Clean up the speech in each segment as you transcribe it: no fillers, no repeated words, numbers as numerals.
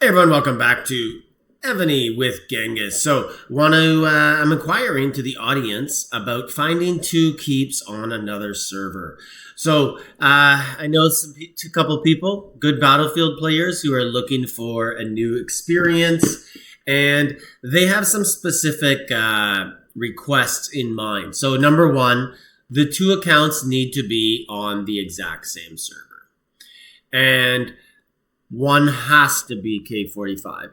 Hey everyone, welcome back to Evony with Genghis. So, I'm inquiring to the audience about finding two keeps on another server. So, I know a couple people, good Battlefield players who are looking for a new experience, and they have some specific requests in mind. So, number one, the two accounts need to be on the exact same server. And one has to be K45.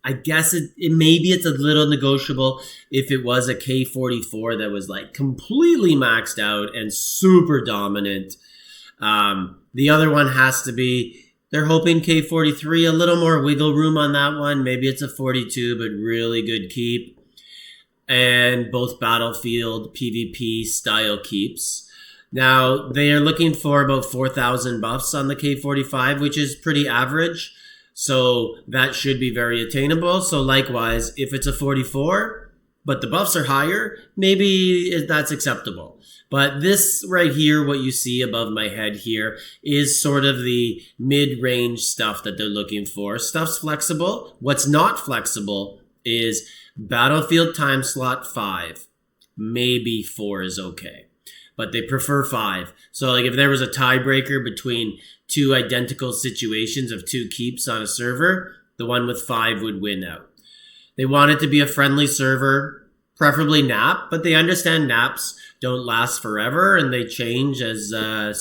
I guess maybe it's a little negotiable if it was a K44 that was like completely maxed out and super dominant. The other one has to be, they're hoping K43, a little more wiggle room on that one. Maybe it's a 42, but really good keep. And both Battlefield PvP style keeps. Now, they are looking for about 4,000 buffs on the K45, which is pretty average. So that should be very attainable. So likewise, if it's a 44, but the buffs are higher, maybe that's acceptable. But this right here, what you see above my head here, is sort of the mid-range stuff that they're looking for. Stuff's flexible. What's not flexible is Battlefield time slot 5. Maybe 4 is okay. But they prefer 5. So like if there was a tiebreaker between two identical situations of two keeps on a server, the one with 5 would win out. They want it to be a friendly server, preferably NAP, but they understand NAPs don't last forever and they change as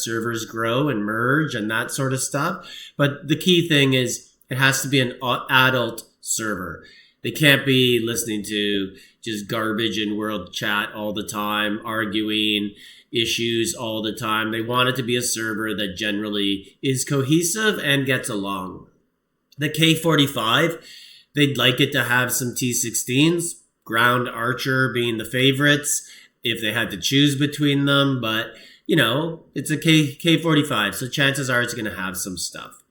servers grow and merge and that sort of stuff. But the key thing is it has to be an adult server. They can't be listening to just garbage in world chat all the time, arguing issues all the time. They want it to be a server that generally is cohesive and gets along. The K45, they'd like it to have some T16s, Ground Archer being the favorites if they had to choose between them. But, you know, it's a K45, so chances are it's going to have some stuff.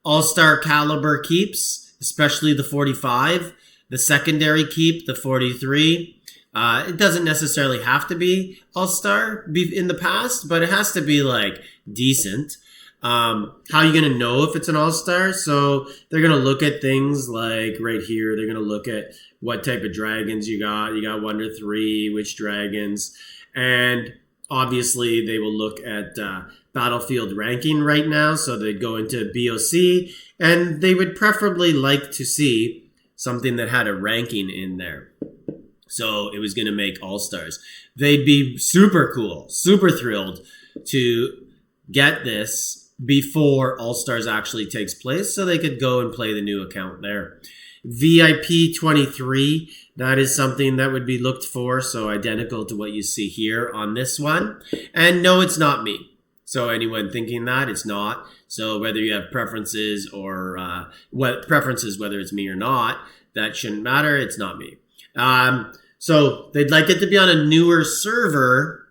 All-star caliber keeps, especially the 45. The secondary keep, the 43. It doesn't necessarily have to be all-star in the past, but it has to be like decent. How are you going to know if it's an all-star? So they're going to look at things like right here. They're going to look at what type of dragons you got. You got 1 to 3, which dragons. And obviously they will look at Battlefield ranking right now. So they'd go into BOC and they would preferably like to see something that had a ranking in there. So it was going to make all-stars. They'd be super cool, super thrilled to get this before all-stars actually takes place so they could go and play the new account there. VIP 23, that is something that would be looked for, so identical to what you see here on this one. And no, it's not me. So anyone thinking that, it's not. So whether you have preferences or whether it's me or not, that shouldn't matter. It's not me. So they'd like it to be on a newer server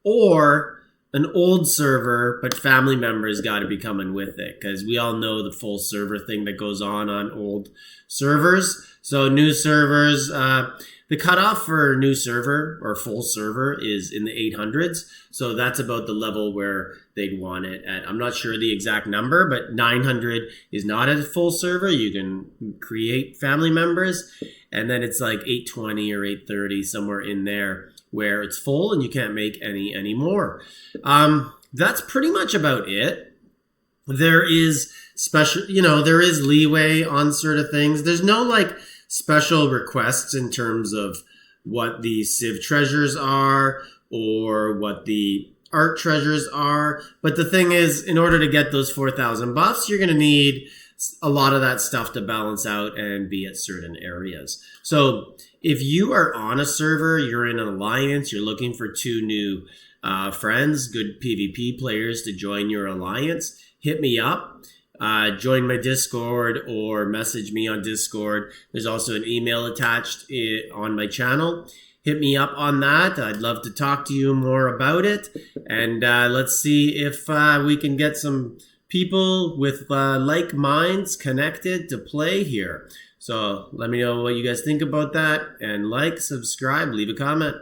or an old server, but family members got to be coming with it because we all know the full server thing that goes on old servers. So new servers, the cutoff for a new server or full server is in the 800s. So that's about the level where they'd want it at. I'm not sure the exact number, but 900 is not a full server. You can create family members. And then it's like 820 or 830, somewhere in there where it's full and you can't make any more. That's pretty much about it. There is there is leeway on sort of things. There's no like special requests in terms of what the Civ treasures are or what the art treasures are. But the thing is, in order to get those 4,000 buffs, you're going to need a lot of that stuff to balance out and be at certain areas. So if you are on a server, you're in an alliance, you're looking for two new friends, good PvP players to join your alliance, hit me up. Join my Discord or message me on Discord. There's also an email attached on my channel. Hit me up on that. I'd love to talk to you more about it. And let's see if we can get some people with like minds connected to play here. So let me know what you guys think about that. And like, subscribe, leave a comment.